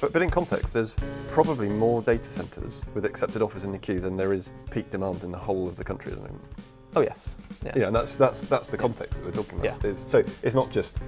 But in context, there's probably more data centres with accepted offers in the queue than there is peak demand in the whole of the country at the moment. Oh yes. Yeah, and that's the context that we're talking about. Yeah. So it's not just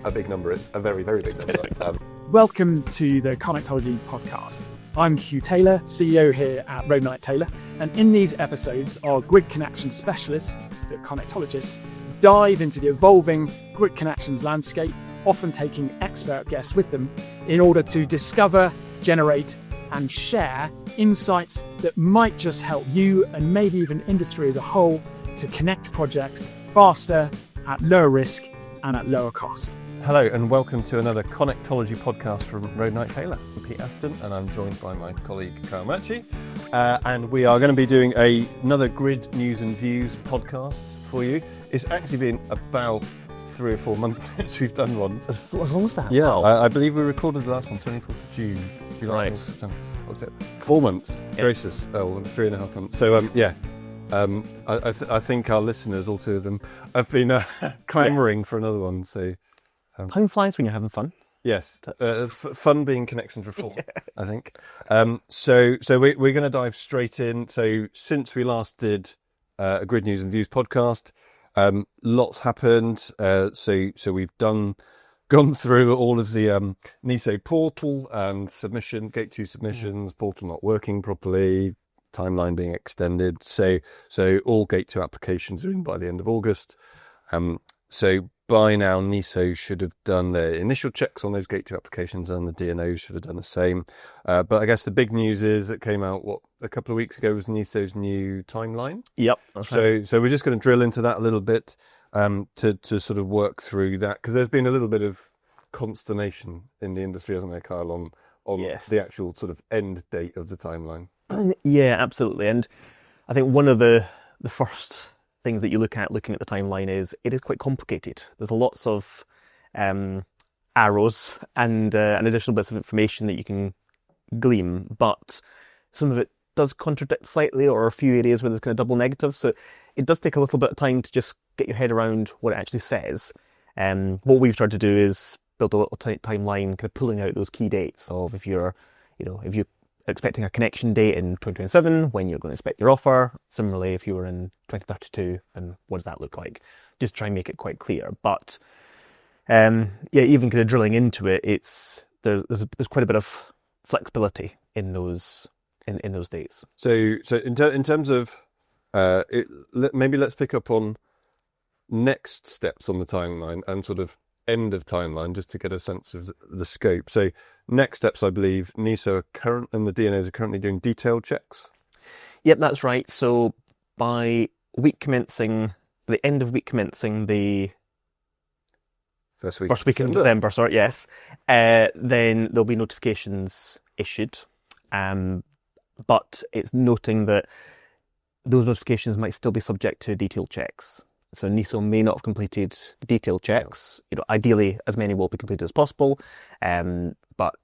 a big number, it's a very, very big number. Welcome to the Connectology podcast. I'm Hugh Taylor, CEO here at Road Knight Taylor, and in these episodes, our grid connection specialists, the Connectologists, dive into the evolving grid connections landscape, often taking expert guests with them in order to discover, generate, and share insights that might just help you and maybe even industry as a whole to connect projects faster, at lower risk, and at lower cost. Hello and welcome to another Connectology podcast from Road Knight Taylor. I'm Pete Aston and I'm joined by my colleague Murchie. And we are going to be doing another grid news and views podcast for you. It's actually been about 3 or 4 months since we've done one. As long as that? Yeah, Wow. I believe we recorded the last one, 24th of June. July, Right. September. What was it? 4 months. Yeah. Gracious. Oh, 3.5 months. So, I think our listeners, all two of them, have been clamouring for another one. So, Time flies when you're having fun. yes, fun being connections reform, I think. So we're going to dive straight in. So since we last did a Grid News and Views podcast, lots happened. So we've gone through all of the NESO portal and gate 2 submissions, portal not working properly, timeline being extended. So all gate 2 applications are in by the end of August. So by now, NESO should have done their initial checks on those gate 2 applications, and the DNOs should have done the same. But I guess the big news is that came out a couple of weeks ago was NESO's new timeline. Yep. That's right. So we're just going to drill into that a little bit to sort of work through that, because there's been a little bit of consternation in the industry, hasn't there, Kyle, on Yes. the actual sort of end date of the timeline. Yeah, absolutely. And I think one of the first things that you look at looking at the timeline is it is quite complicated. There's lots of arrows and additional bits of information that you can glean, but some of it does contradict slightly, or a few areas where there's kind of double negative. So it does take a little bit of time to just get your head around what it actually says. What we've tried to do is build a little timeline, kind of pulling out those key dates of if you're expecting a connection date in 2027, when you're going to expect your offer. Similarly, if you were in 2032, then what does that look like? Just try and make it quite clear. But even kind of drilling into it, there's quite a bit of flexibility in those dates. So in terms of maybe let's pick up on next steps on the timeline and sort of end of timeline, just to get a sense of the scope. So next steps, I believe NESO and the DNOs are currently doing detailed checks. Yep, that's right. So by the end of week commencing the First week in December, sorry, yes, then there'll be notifications issued. But it's noting that those notifications might still be subject to detailed checks. So NESO may not have completed detailed checks. Ideally, as many will be completed as possible. But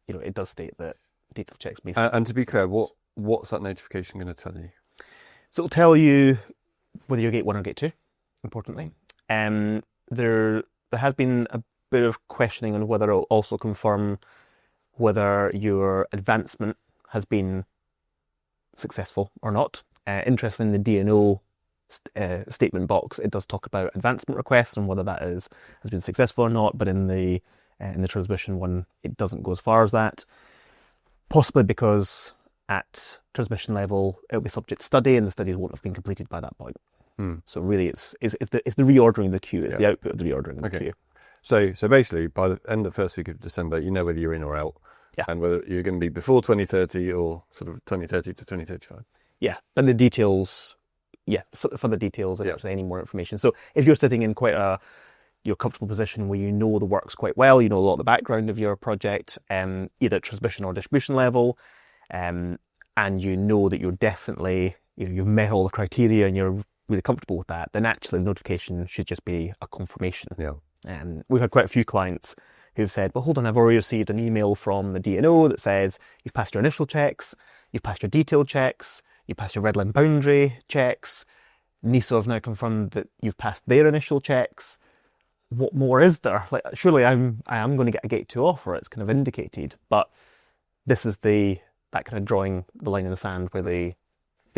it does state that detailed checks may. And to be clear, what's that notification going to tell you? So it'll tell you whether you're gate 1 or gate 2. Importantly, there has been a bit of questioning on whether it'll also confirm whether your advancement has been successful or not. Interestingly, in the DNO statement box, it does talk about advancement requests and whether that has been successful or not, but in the transmission one, it doesn't go as far as that, possibly because at transmission level it'll be subject to study, and the studies won't have been completed by that point. So really it's the reordering of the queue, it's the output of the reordering of the queue. So basically, by the end of the first week of December, you know whether you're in or out, and whether you're going to be before 2030 or sort of 2030 to 2035. Yeah, and the details, for the details, if there's any more information. So if you're sitting in quite your comfortable position where you know the works quite well, you know a lot of the background of your project, either at transmission or distribution level, and you know that you're definitely, you've met all the criteria and you're really comfortable with that, then actually the notification should just be a confirmation. Yeah. We've had quite a few clients who've said, well, hold on, I've already received an email from the DNO that says you've passed your initial checks, you've passed your detailed checks, you passed your red line boundary checks. NESO have now confirmed that you've passed their initial checks. What more is there? Surely I am going to get a gate 2 offer. It's kind of indicated, but this is that kind of drawing the line in the sand where the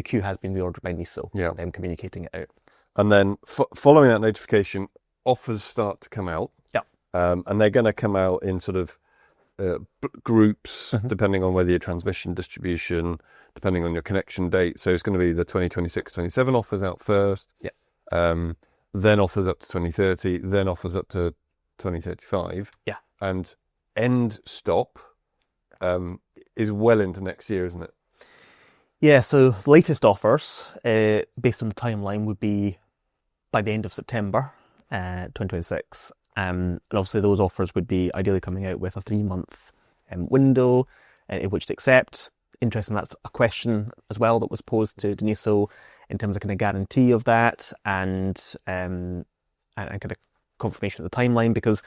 queue has been reordered by NESO, them communicating it out. And then following that notification, offers start to come out. Yeah. And they're going to come out in sort of groups, depending on whether your transmission distribution, depending on your connection date. So it's going to be the 2026-27 offers out first. Yeah. Then offers up to 2030, then offers up to 2035. Yeah. And end stop is well into next year, isn't it? Yeah, so the latest offers, based on the timeline, would be by the end of September 2026. And obviously those offers would be ideally coming out with a 3-month window in which to accept. Interesting, that's a question as well that was posed to NESO in terms of kind of guarantee of that and kind of confirmation of the timeline, because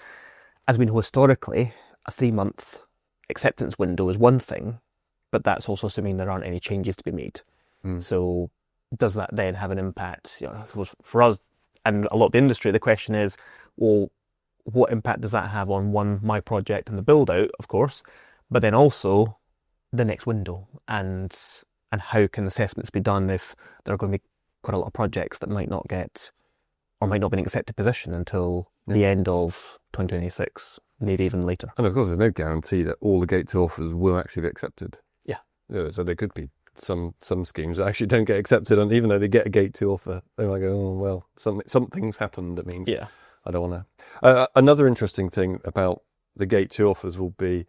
as we know historically, a 3-month acceptance window is one thing, but that's also assuming there aren't any changes to be made. So does that then have an impact? I suppose for us and a lot of the industry, the question is, well, what impact does that have on my project and the build out, of course, but then also the next window and how can assessments be done if there are going to be quite a lot of projects that might not get or might not be in an accepted position until the end of 2026, maybe even later. And of course, there's no guarantee that all the Gate 2 offers will actually be accepted. Yeah. So there could be some schemes that actually don't get accepted, and even though they get a Gate 2 offer, they might go, oh, well, something's happened. That means I don't want to. Another interesting thing about the Gate 2 offers will be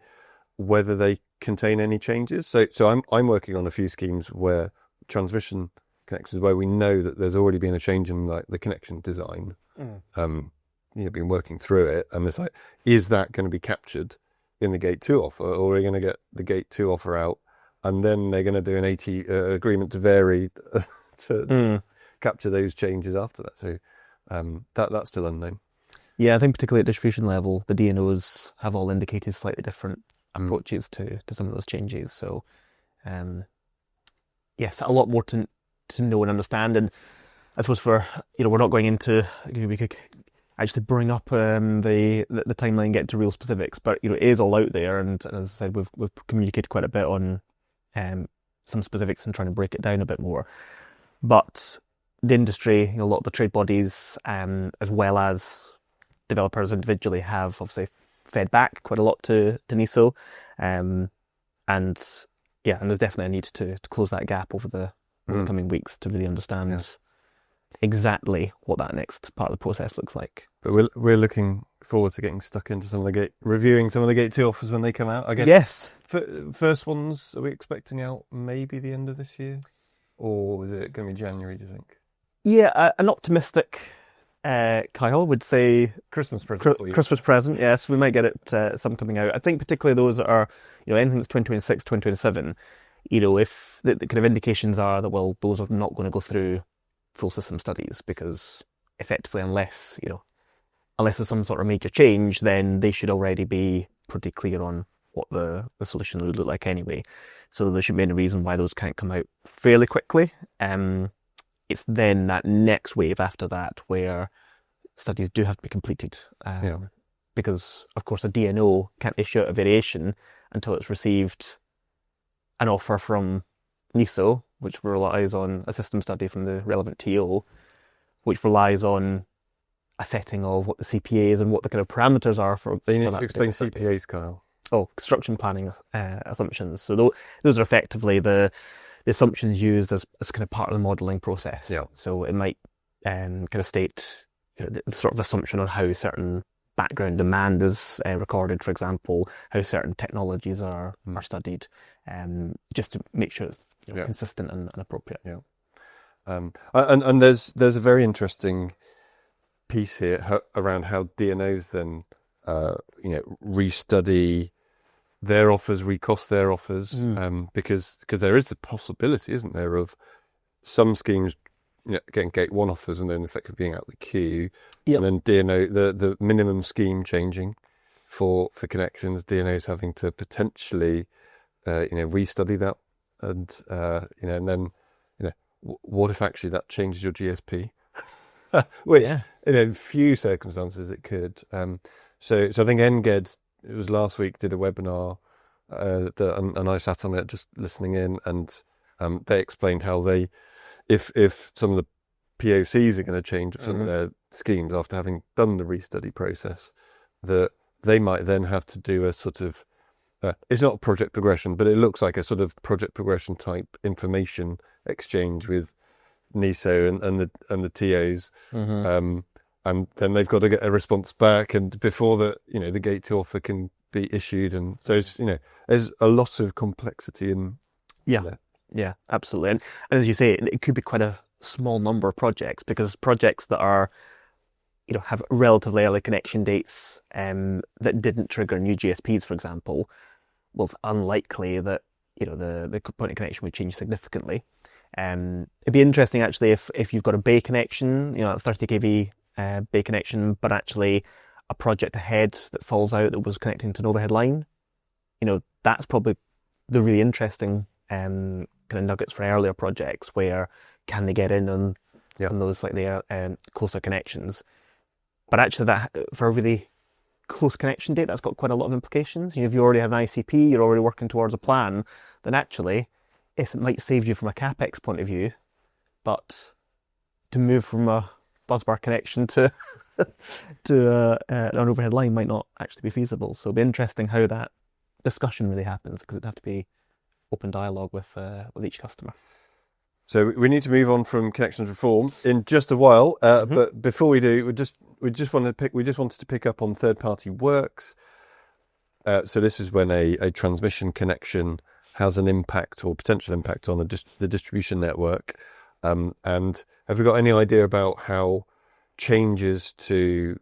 whether they contain any changes. So I'm working on a few schemes where transmission connections, where we know that there's already been a change in like the connection design. Been working through it, and it's like, is that going to be captured in the Gate 2 offer, or are we going to get the Gate 2 offer out, and then they're going to do an 80 agreement to vary to capture those changes after that? So that's still unknown. Yeah, I think particularly at distribution level, the DNOs have all indicated slightly different approaches to some of those changes. So, yes, a lot more to know and understand. And I suppose we're not going into, we could actually bring up the timeline and get to real specifics, but it is all out there. And as I said, we've communicated quite a bit on some specifics and trying to break it down a bit more. But the industry, a lot of the trade bodies, as well as developers individually, have obviously fed back quite a lot to NESO, and there's definitely a need to close that gap over the coming weeks to really understand exactly what that next part of the process looks like. But we're looking forward to getting stuck into reviewing some of the Gate 2 offers when they come out, I guess. Yes. First ones, are we expecting out maybe the end of this year, or is it going to be January, do you think? Yeah, an optimistic Kyle would say Christmas present. Christmas present, yes. We might get it some coming out. I think particularly those that are, anything that's 2026, 2027, if the kind of indications are that, well, those are not going to go through full system studies, because effectively unless there's some sort of major change, then they should already be pretty clear on what the solution would look like anyway. So there shouldn't be any reason why those can't come out fairly quickly. It's then that next wave after that where studies do have to be completed. Because, of course, a DNO can't issue a variation until it's received an offer from NESO, which relies on a system study from the relevant TO, which relies on a setting of what the CPA is and what the kind of parameters are for. So you need to explain CPAs, Kyle. Oh, construction planning assumptions. So those are effectively the assumptions used as kind of part of the modelling process. Yeah. So it might kind of state the sort of assumption on how certain background demand is recorded, for example, how certain technologies are studied, just to make sure it's consistent and appropriate. Yeah. And there's a very interesting piece here around how DNOs then restudy their offers, recost their offers, because there is the possibility, isn't there, of some schemes getting Gate 1 offers and then effectively being out the queue, and then DNO the minimum scheme changing for connections, DNOs having to potentially restudy that, and and then what if actually that changes your GSP? Which in few circumstances it could. So I think NGED, it was last week, did a webinar and I sat on it just listening in, and they explained how if some of the POCs are going to change some of their schemes after having done the restudy process, that they might then have to do a sort of it's not project progression, but it looks like a sort of project progression type information exchange with NESO and the TOs, and then they've got to get a response back, and before the gate to offer can be issued, and so it's, there's a lot of complexity in there. Yeah, absolutely, and as you say, it could be quite a small number of projects, because projects that are have relatively early connection dates that didn't trigger new GSPs, for example, well, it's unlikely that the point of connection would change significantly. It'd be interesting actually if you've got a bay connection, a 30 kV bay connection, but actually a project ahead that falls out that was connecting to an overhead line. That's probably the really interesting kind of nuggets for earlier projects, where can they get in on those slightly closer connections. But actually, that for a really close connection date, that's got quite a lot of implications. If you already have an ICP, you're already working towards a plan, then actually, yes, it might save you from a CapEx point of view, but to move from a busbar connection to an overhead line might not actually be feasible. So it'll be interesting how that discussion really happens, because it'd have to be open dialogue with each customer. So we need to move on from connections reform in just a while, but before we do, we just wanted to pick up on third-party works. So this is when a transmission connection has an impact or potential impact on the distribution network. And have we got any idea about how changes to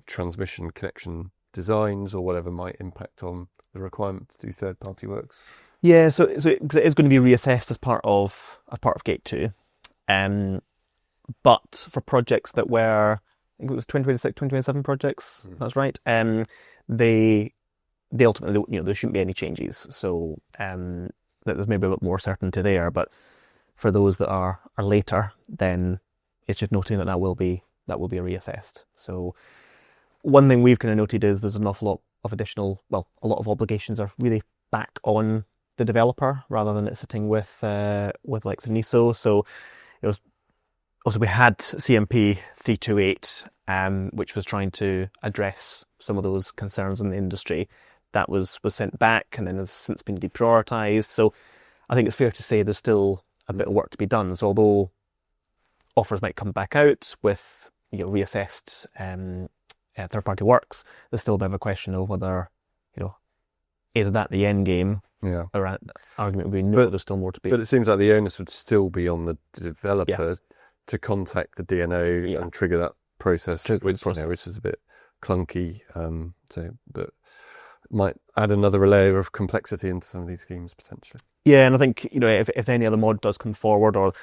transmission connection designs or whatever might impact on the requirement to do third-party works? Yeah, so it is going to be reassessed as part of Gate 2, but for projects that were, I think it was 2026, 2027 projects. That's right. They ultimately, there shouldn't be any changes. So there's maybe a bit more certainty there. But for those that are later, then it's just noting that will be reassessed. So one thing we've kind of noted is there's an awful lot of a lot of obligations are really back on the developer rather than it sitting with like the NESO. So it was also, we had CMP461, which was trying to address some of those concerns in the industry. That was sent back and then has since been deprioritized. So I think it's fair to say there's still a bit of work to be done. So although offers might come back out with reassessed third-party works, there's still a bit of a question of whether is that the end game. Yeah. Or argument would be no, there's still more to be. But it seems like the onus would still be on the developer to contact the DNO and trigger that process, which is a bit clunky. But might add another layer of complexity into some of these schemes potentially. Yeah, and I think if any other mod does come forward or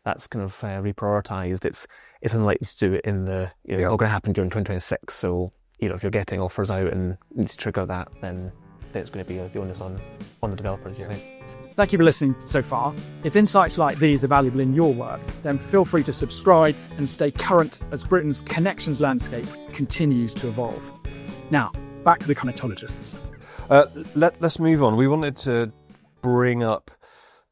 that's kind of reprioritised, it's unlikely to do it in the not going to happen during 2026. So if you're getting offers out and need to trigger that, then it's going to be the onus on the developers, I think. Thank you for listening so far. If insights like these are valuable in your work, then feel free to subscribe and stay current as Britain's connections landscape continues to evolve. Now, back to the Connectologists. Let's move on. We wanted to bring up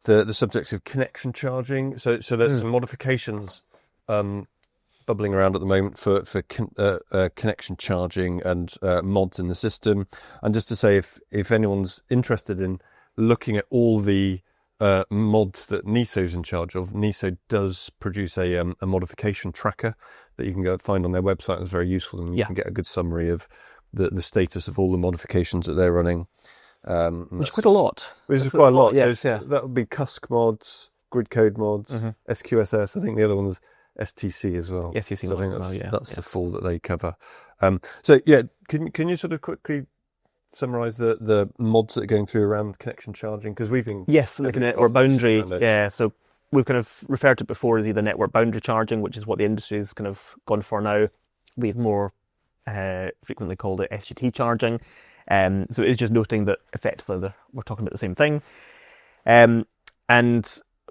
the subject of connection charging. So there's some modifications bubbling around at the moment for connection charging and mods in the system. And just to say, if anyone's interested in looking at all the mods that NESO's in charge of, NESO does produce a modification tracker that you can go find on their website. It's very useful, and you can get a good summary of the status of all the modifications that they're running. Which is quite a lot. Which is quite a lot. Yes, so that would be CUSC mods, grid code mods, SQSS. I think the other one is STC as well. STC so I think that's the the full that they cover. Can you sort of quickly summarise the mods that are going through around connection charging? Because we've been looking at network boundary. Yeah, so we've kind of referred to it before as either network boundary charging, which is what the industry has kind of gone for now. We've more frequently called it SGT charging. So it's just noting that effectively we're talking about the same thing. And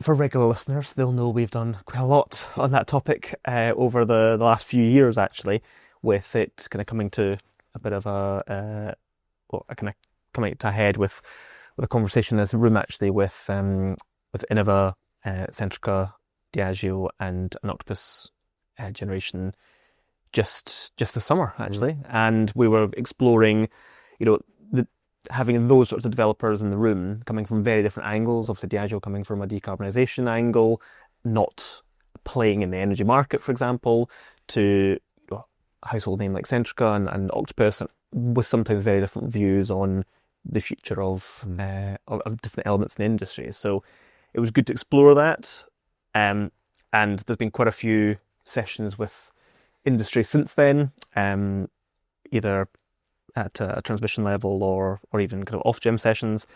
for regular listeners, they'll know we've done quite a lot on that topic over the last few years, actually, with it kind of coming to a bit of coming to a head with a conversation in this room actually with Innova, Centrica, Diageo, and an Octopus generation just this summer actually, and we were exploring, having those sorts of developers in the room coming from very different angles. Obviously, Diageo coming from a decarbonisation angle, not playing in the energy market, for example, to a household name like Centrica and Octopus, with sometimes very different views on the future of different elements in the industry. So it was good to explore that, and there's been quite a few sessions with industry since then, either at a transmission level or even kind of off-gem sessions,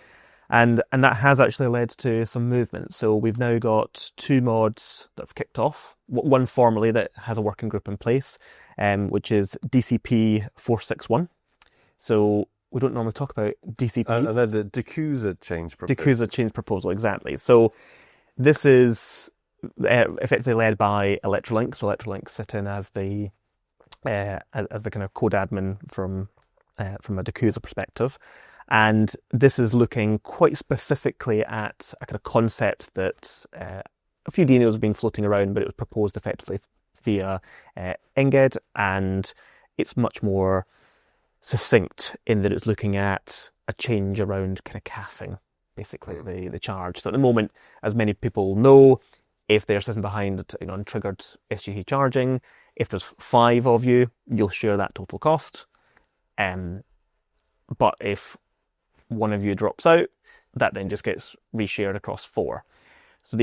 and that has actually led to some movement. So we've now got 2 mods that have kicked off. One formally that has a working group in place, which is DCP461. So we don't normally talk about DCPs. And then the Decusa change proposal. Decusa change proposal, exactly. So this is effectively led by Electrolink. So Electrolink sit in as the kind of code admin from a Decusa perspective, and this is looking quite specifically at a kind of concept that a few DNOs have been floating around, but it was proposed effectively via NGED, and it's much more succinct in that it's looking at a change around kind of capping, basically the charge. So at the moment, as many people know, if they're sitting behind untriggered SGT charging, if there's 5 of you, you'll share that total cost. But if one of you drops out, that then just gets reshared across 4. So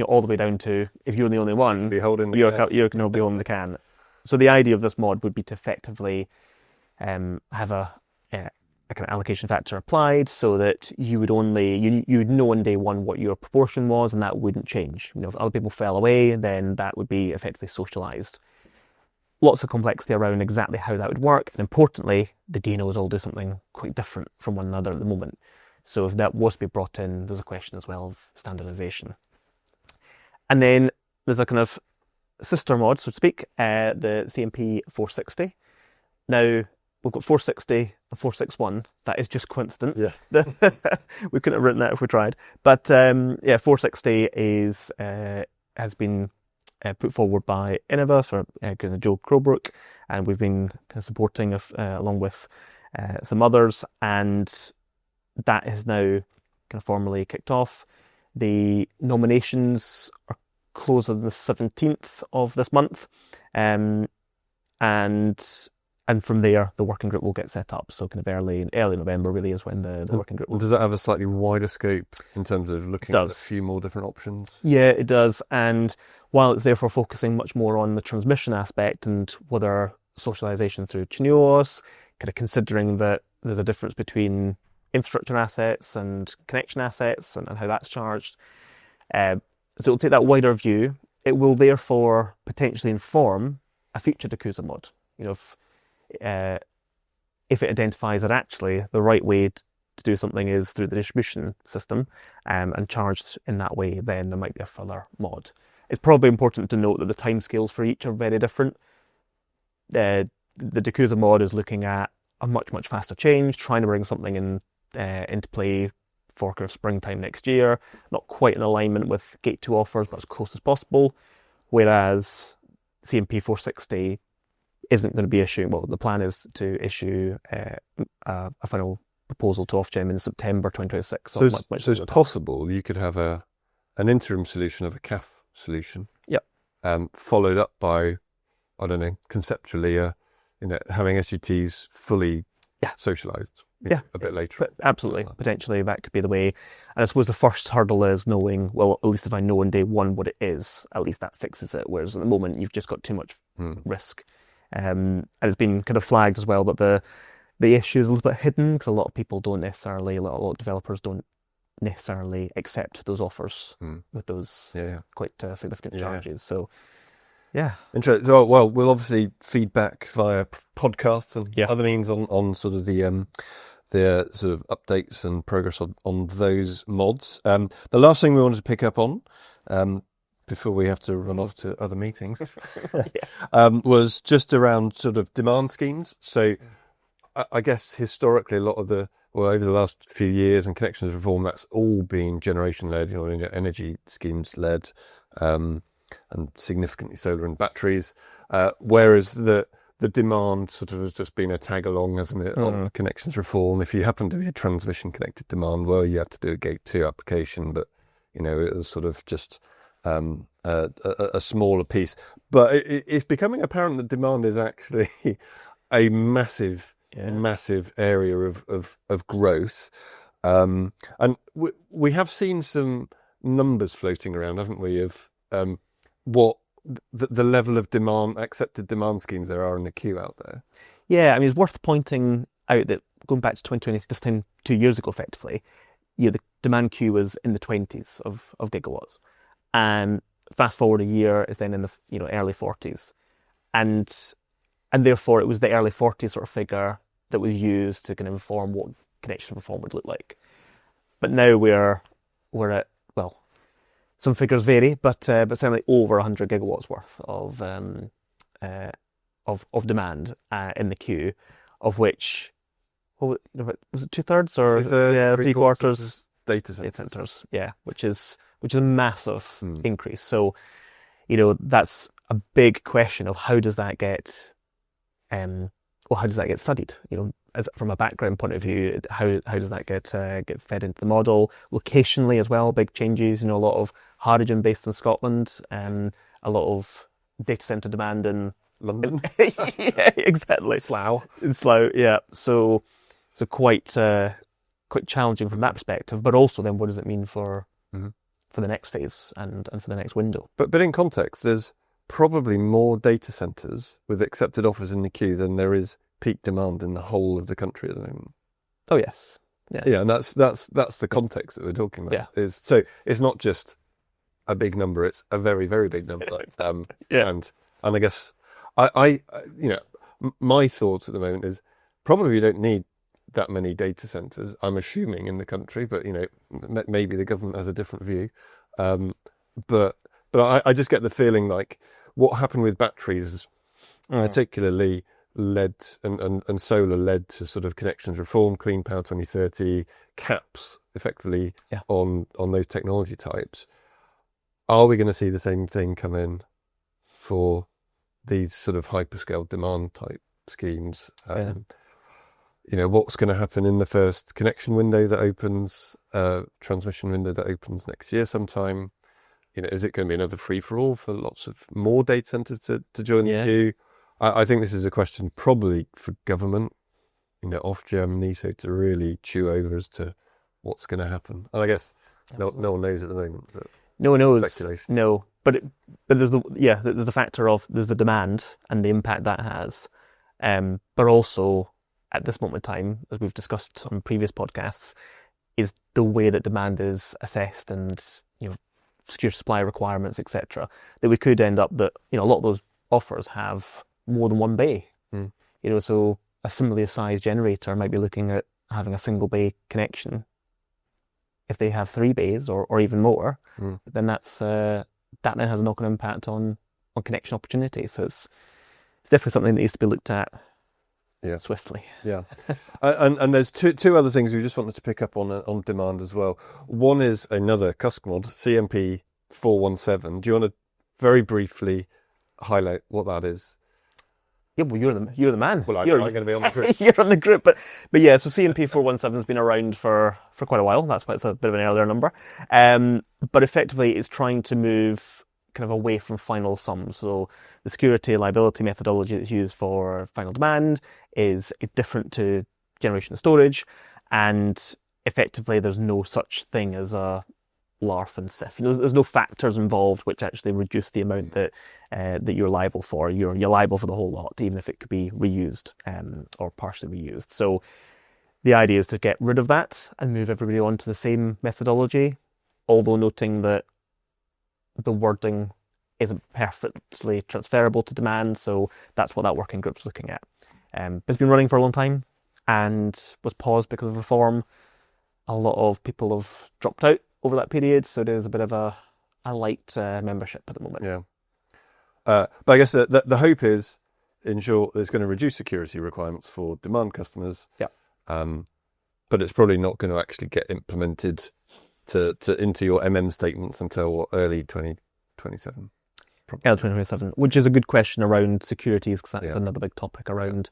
all the way down to if you're the only one, you're going to be holding the can. So the idea of this mod would be to effectively have a kind of allocation factor applied, so that you would know on day one what your proportion was, and that wouldn't change. If other people fell away, then that would be effectively socialised. Lots of complexity around exactly how that would work, and importantly, the DNOs all do something quite different from one another at the moment. So if that was to be brought in, there's a question as well of standardisation. And then there's a kind of sister mod, so to speak, the CMP460. Now, we've got 460 and 461. That is just coincidence. Yeah. We couldn't have written that if we tried. But 460 has been put forward by Innova, so Joe Crowbrook, and we've been kind of supporting along with some others, and that is now kind of formally kicked off. The nominations are closed on the 17th of this month, and from there the working group will get set up. So kind of early November really is when the working group will. Does that have a slightly wider scope in terms of looking at a few more different options? Yeah, it does. And while it's therefore focusing much more on the transmission aspect and whether socialisation through TNUOS, kind of considering that there's a difference between infrastructure assets and connection assets and how that's charged. So it'll take that wider view. It will therefore potentially inform a future Decusa mod. If it identifies that actually the right way to do something is through the distribution system and charged in that way, then there might be a further mod. It's probably important to note that the timescales for each are very different. The Decusa mod is looking at a much, much faster change, trying to bring something into play for kind of springtime next year, not quite in alignment with Gate 2 offers, but as close as possible. Whereas CMP460 isn't going to be issuing, well, the plan is to issue a final proposal to Ofgem in September 2026. So it's possible you could have an interim solution of a CAF solution, followed up by, I don't know, conceptually, having SGTs fully socialised. A bit later. But absolutely, potentially that could be the way. And I suppose the first hurdle is knowing, well, at least if I know on day one what it is, at least that fixes it. Whereas at the moment, you've just got too much risk. And it's been kind of flagged as well that the issue is a little bit hidden because a lot of people don't necessarily, a lot of developers don't necessarily accept those offers with those quite significant charges. So, interesting. Well, we'll obviously feedback via podcasts and other means on sort of the sort of updates and progress on those mods. The last thing we wanted to pick up on before we have to run off to other meetings was just around sort of demand schemes. So I guess historically a lot of the well, over the last few years and connections reform, that's all been generation-led, energy schemes-led, and significantly solar and batteries. Whereas the demand sort of has just been a tag-along, hasn't it, on connections reform. If you happen to be a transmission-connected demand, well, you have to do a Gate 2 application, but, it was sort of just a smaller piece. But it's becoming apparent that demand is actually a massive area of growth. And we have seen some numbers floating around, haven't we, of what the level of demand, accepted demand schemes there are in the queue out there. Yeah, I mean, it's worth pointing out that going back to 2020, this time 2 years ago, effectively, the demand queue was in the 20s of gigawatts. And fast forward a year, is then in the early 40s. And therefore, it was the early 40s sort of figure that was used to kind of inform what connection reform would look like. But now we're at, well, some figures vary, but certainly over 100 gigawatts worth of demand in the queue, of which, was it 2/3 or 3/4 data centers? Yeah, which is a massive increase. So, that's a big question of how does that get studied? From a background point of view, how does that get fed into the model? Locationally as well, big changes. A lot of hydrogen based in Scotland, a lot of data center demand in London. Yeah, exactly. Slough. In Slough, yeah. So quite challenging from that perspective. But also, then what does it mean for the next phase and for the next window? But in context, there's probably more data centers with accepted offers in the queue than there is peak demand in the whole of the country at the moment. Oh yes, yeah, and that's the context that we're talking about. Yeah. So it's not just a big number; it's a very, very big number. And I guess my thoughts at the moment is probably we don't need that many data centers. I'm assuming in the country, but maybe the government has a different view. But I just get the feeling like what happened with batteries, particularly led and solar led to sort of connections reform, Clean Power 2030, caps effectively on those technology types. Are we going to see the same thing come in for these sort of hyperscale demand type schemes? What's going to happen in the first connection window that opens, transmission window that opens next year sometime? Is it going to be another free-for-all for lots of more data centers to join the queue? I think this is a question probably for government, Ofgem, NESO to really chew over as to what's going to happen. And I guess no one knows at the moment. No one knows. Speculation. No, but there's the factor of there's the demand and the impact that has, but also at this moment in time, as we've discussed on previous podcasts, is the way that demand is assessed and secure supply requirements, etc. That we could end up that a lot of those offers have more than one bay. So a similarly sized generator might be looking at having a single bay connection. If they have 3 bays or even more, then that then has a knock-on impact on connection opportunity. So it's definitely something that needs to be looked at swiftly. Yeah. And there's two other things we just wanted to pick up on demand as well. One is another customer mod, CMP417. Do you want to very briefly highlight what that is? Yeah, well, you're the man. Well, I'm going to be on the group. You're on the group, but yeah. So CMP417 has been around for quite a while. That's why it's a bit of an earlier number. But effectively, it's trying to move kind of away from final sums. So the security liability methodology that's used for final demand is different to generation and storage, and effectively, there's no such thing as a LARF and SIF. There's no factors involved which actually reduce the amount that you're liable for. You're liable for the whole lot, even if it could be reused or partially reused. So the idea is to get rid of that and move everybody on to the same methodology, although noting that the wording isn't perfectly transferable to demand. So that's what that working group's looking at. It's been running for a long time and was paused because of reform. A lot of people have dropped out over that period, so there's a bit of a light membership at the moment. Yeah. But I guess the hope is, in short, it's going to reduce security requirements for demand customers. Yeah. but it's probably not going to actually get implemented into your statements until early 2027. Early 2027, which is a good question around securities, because that's another big topic around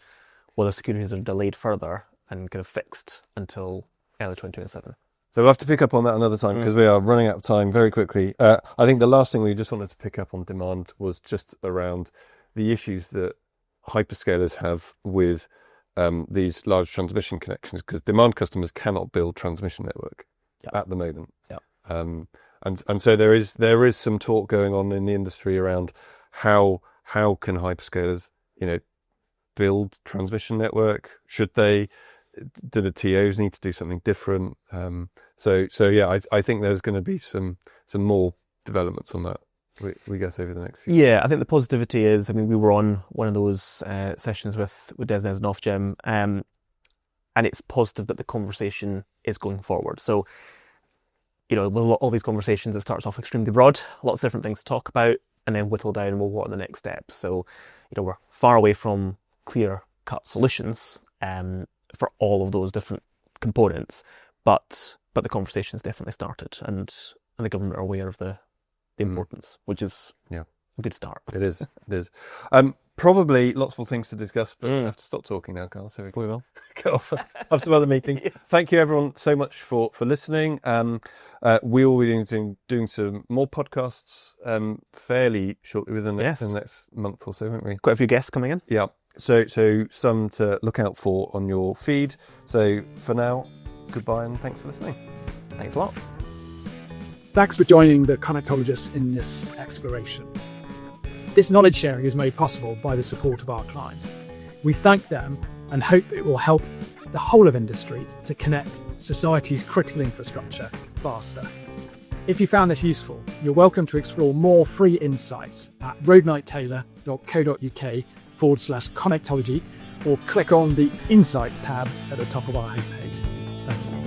whether securities are delayed further and kind of fixed until early 2027. So we'll have to pick up on that another time because we are running out of time very quickly. I think the last thing we just wanted to pick up on demand was just around the issues that hyperscalers have with these large transmission connections, because demand customers cannot build transmission network at the moment. And so there is some talk going on in the industry around how can hyperscalers, build transmission network? Should they? Do the TOs need to do something different? I think there's going to be some more developments on that. We guess over the next few. Yeah, I think the positivity is, we were on one of those sessions with Desnes and Ofgem, and it's positive that the conversation is going forward. So, with all these conversations, it starts off extremely broad, lots of different things to talk about, and then whittle down, well, what are the next steps? So, we're far away from clear-cut solutions for all of those different components, but the conversation's definitely started, and the government are aware of the importance, which is a good start. It is. Probably lots more things to discuss, but I have to stop talking now, Carl. So we will go off, have some other meetings. Thank you, everyone, so much for listening. We will be doing some more podcasts fairly shortly within the next month or so, won't we? Quite a few guests coming in. Yeah. So some to look out for on your feed. So for now, goodbye and thanks for listening. Thanks a lot. Thanks for joining the Connectologists in this exploration. This knowledge sharing is made possible by the support of our clients. We thank them and hope it will help the whole of industry to connect society's critical infrastructure faster. If you found this useful, you're welcome to explore more free insights at roadnighttaylor.co.uk/connectology, or click on the Insights tab at the top of our homepage. Thank you.